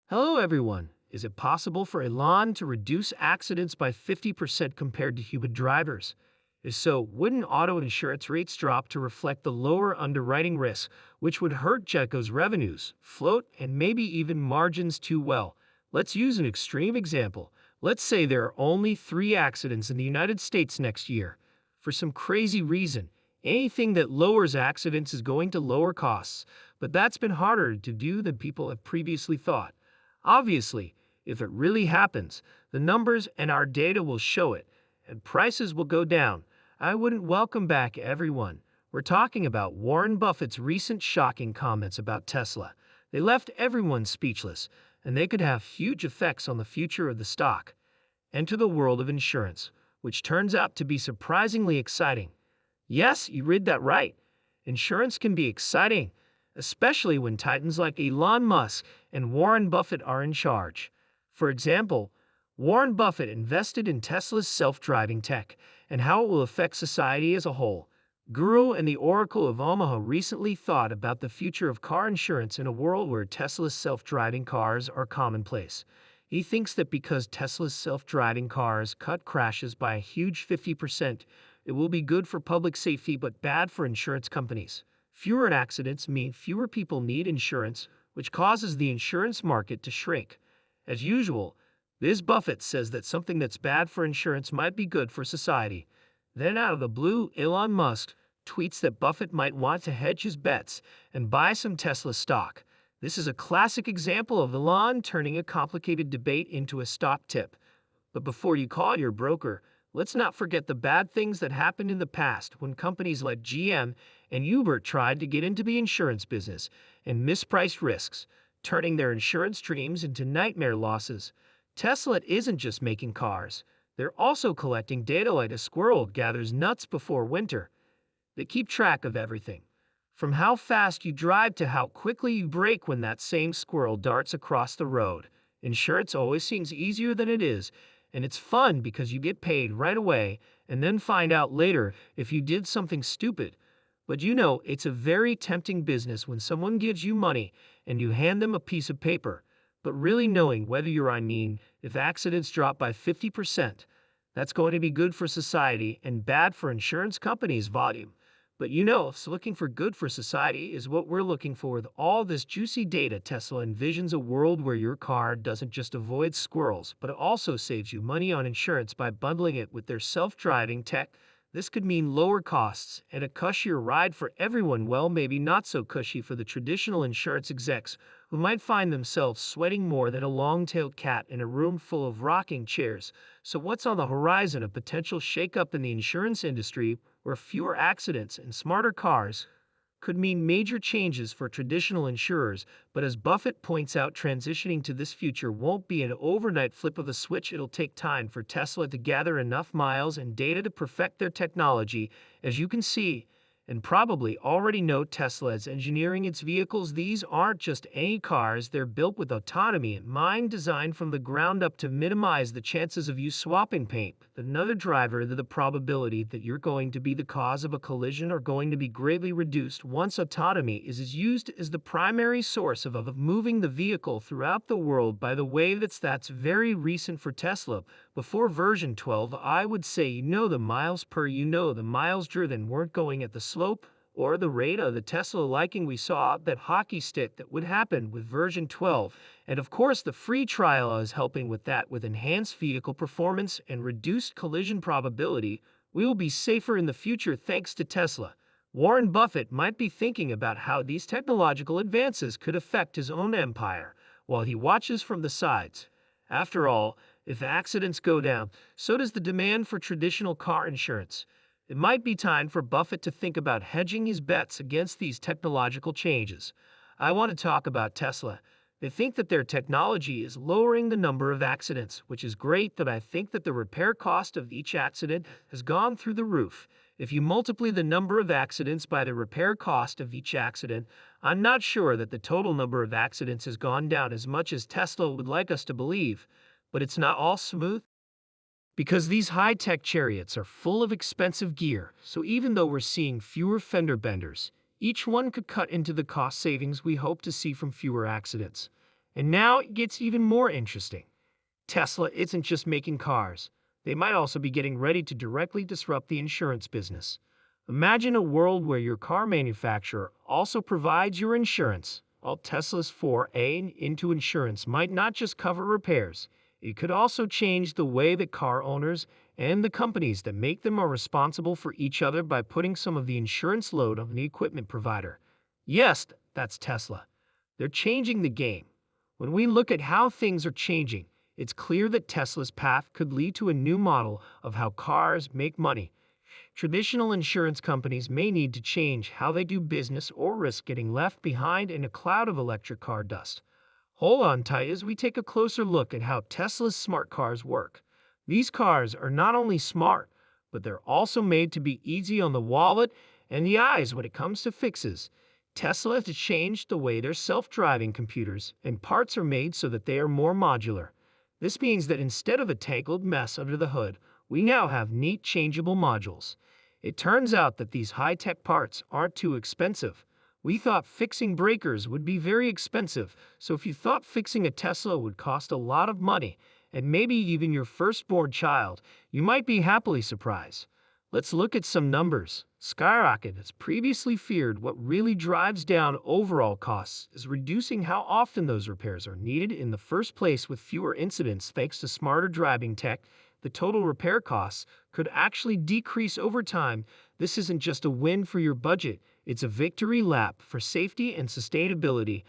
Hello, everyone. Is it possible for Elon to reduce accidents by 50% compared to human drivers? If so, wouldn't auto insurance rates drop to reflect the lower underwriting risk, which would hurt Gecko's revenues, float, and maybe even margins too well? Let's use an extreme example. Let's say there are only 3 accidents in the United States next year. For some crazy reason, anything that lowers accidents is going to lower costs, but that's been harder to do than people have previously thought. Obviously, if it really happens, the numbers and our data will show it, and prices will go down. I wouldn't welcome back everyone. We're talking about Warren Buffett's recent shocking comments about Tesla. They left everyone speechless, and they could have huge effects on the future of the stock. Enter the world of insurance, which turns out to be surprisingly exciting. Yes, you read that right. Insurance can be exciting, especially when titans like Elon Musk and Warren Buffett are in charge. For example, Warren Buffett invested in Tesla's self-driving tech and how it will affect society as a whole. Guru and the Oracle of Omaha recently thought about the future of car insurance in a world where Tesla's self-driving cars are commonplace. He thinks that because Tesla's self-driving cars cut crashes by a huge 50%, it will be good for public safety but bad for insurance companies. Fewer accidents mean fewer people need insurance, which causes the insurance market to shrink. As usual, this Buffett says that something that's bad for insurance might be good for society. Then out of the blue, Elon Musk tweets that Buffett might want to hedge his bets and buy some Tesla stock. This is a classic example of Elon turning a complicated debate into a stock tip. But before you call your broker, let's not forget the bad things that happened in the past when companies like GM and Uber tried to get into the insurance business and mispriced risks, turning their insurance dreams into nightmare losses. Tesla isn't just making cars. They're also collecting data like a squirrel gathers nuts before winter. They keep track of everything, from how fast you drive to how quickly you brake when that same squirrel darts across the road. Insurance always seems easier than it is, and it's fun because you get paid right away and then find out later if you did something stupid. But it's a very tempting business when someone gives you money and you hand them a piece of paper. But really knowing whether if accidents drop by 50%, that's going to be good for society and bad for insurance companies' volume. But so looking for good for society is what we're looking for with all this juicy data. Tesla envisions a world where your car doesn't just avoid squirrels, but it also saves you money on insurance by bundling it with their self-driving tech. This could mean lower costs and a cushier ride for everyone. Well, maybe not so cushy for the traditional insurance execs who might find themselves sweating more than a long-tailed cat in a room full of rocking chairs. So what's on the horizon? A potential shakeup in the insurance industry where fewer accidents and smarter cars could mean major changes for traditional insurers, but as Buffett points out, transitioning to this future won't be an overnight flip of a switch. It'll take time for Tesla to gather enough miles and data to perfect their technology. As you can see, and probably already know, Tesla is engineering its vehicles. These aren't just any cars, they're built with autonomy in mind, designed from the ground up to minimize the chances of you swapping paint with another driver. The probability that you're going to be the cause of a collision are going to be greatly reduced once autonomy is used as the primary source of moving the vehicle throughout the world. By the way, that's very recent for Tesla. Before version 12, I would say the miles per the miles driven weren't going at the slope or the rate of the Tesla liking. We saw that hockey stick that would happen with version 12. And of course, the free trial is helping with that. With enhanced vehicle performance and reduced collision probability, we will be safer in the future thanks to Tesla. Warren Buffett might be thinking about how these technological advances could affect his own empire while he watches from the sides. After all, if accidents go down, so does the demand for traditional car insurance. It might be time for Buffett to think about hedging his bets against these technological changes. I want to talk about Tesla. They think that their technology is lowering the number of accidents, which is great, but I think that the repair cost of each accident has gone through the roof. If you multiply the number of accidents by the repair cost of each accident, I'm not sure that the total number of accidents has gone down as much as Tesla would like us to believe. But it's not all smooth, because these high-tech chariots are full of expensive gear. So even though we're seeing fewer fender benders, each one could cut into the cost savings we hope to see from fewer accidents. And now it gets even more interesting. Tesla isn't just making cars. They might also be getting ready to directly disrupt the insurance business. Imagine a world where your car manufacturer also provides your insurance. While Tesla's foray into insurance might not just cover repairs, it could also change the way that car owners and the companies that make them are responsible for each other by putting some of the insurance load on the equipment provider. Yes, that's Tesla. They're changing the game. When we look at how things are changing, it's clear that Tesla's path could lead to a new model of how cars make money. Traditional insurance companies may need to change how they do business or risk getting left behind in a cloud of electric car dust. Hold on tight as we take a closer look at how Tesla's smart cars work. These cars are not only smart, but they're also made to be easy on the wallet and the eyes when it comes to fixes. Tesla has changed the way their self-driving computers and parts are made so that they are more modular. This means that instead of a tangled mess under the hood, we now have neat changeable modules. It turns out that these high-tech parts aren't too expensive. We thought fixing breakers would be very expensive, so if you thought fixing a Tesla would cost a lot of money, and maybe even your firstborn child, you might be happily surprised. Let's look at some numbers. Skyrocket as previously feared. What really drives down overall costs is reducing how often those repairs are needed in the first place. With fewer incidents thanks to smarter driving tech, the total repair costs could actually decrease over time. This isn't just a win for your budget, it's a victory lap for safety and sustainability.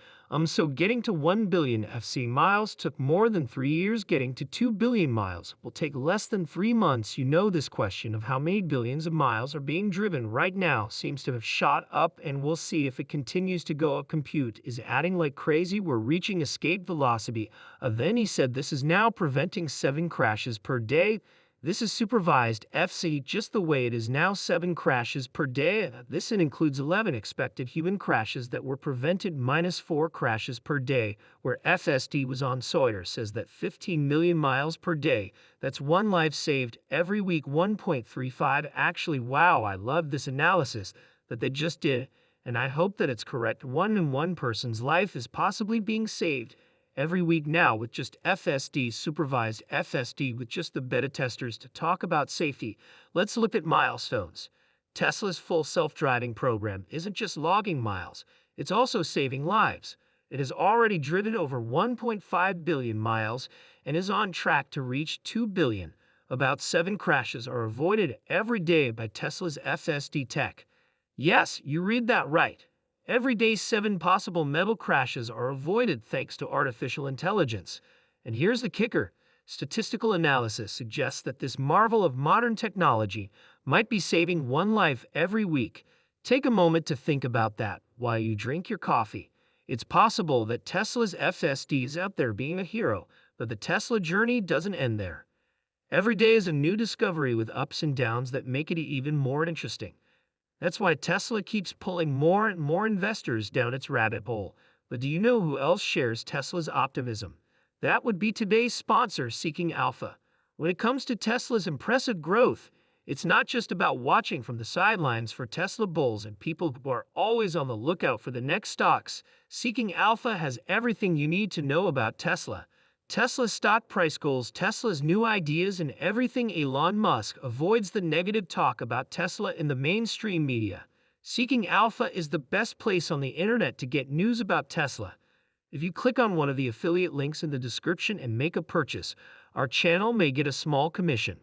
So getting to 1 billion FC miles took more than 3 years. Getting to 2 billion miles will take less than 3 months. You know, this question of how many billions of miles are being driven right now seems to have shot up, and we'll see if it continues to go up. Compute is adding like crazy. We're reaching escape velocity. Then he said this is now preventing 7 crashes per day. This is supervised FC just the way it is now, 7 crashes per day. This includes 11 expected human crashes that were prevented, minus 4 crashes per day, where FSD was on. Sawyer says that 15 million miles per day, that's 1 life saved every week, 1.35. Actually, wow, I love this analysis that they just did, and I hope that it's correct. 1 in 1 person's life is possibly being saved every week now with just FSD, supervised FSD, with just the beta testers. To talk about safety, let's look at milestones. Tesla's full self-driving program isn't just logging miles, it's also saving lives. It has already driven over 1.5 billion miles and is on track to reach 2 billion. About 7 crashes are avoided every day by Tesla's FSD tech. Yes, you read that right. Every day, 7 possible metal crashes are avoided thanks to artificial intelligence. And here's the kicker. Statistical analysis suggests that this marvel of modern technology might be saving 1 life every week. Take a moment to think about that while you drink your coffee. It's possible that Tesla's FSD is out there being a hero, but the Tesla journey doesn't end there. Every day is a new discovery with ups and downs that make it even more interesting. That's why Tesla keeps pulling more and more investors down its rabbit hole. But do you know who else shares Tesla's optimism? That would be today's sponsor, Seeking Alpha. When it comes to Tesla's impressive growth, it's not just about watching from the sidelines for Tesla bulls and people who are always on the lookout for the next stocks. Seeking Alpha has everything you need to know about Tesla. Tesla's stock price goals, Tesla's new ideas, and everything. Elon Musk avoids the negative talk about Tesla in the mainstream media. Seeking Alpha is the best place on the internet to get news about Tesla. If you click on one of the affiliate links in the description and make a purchase, our channel may get a small commission.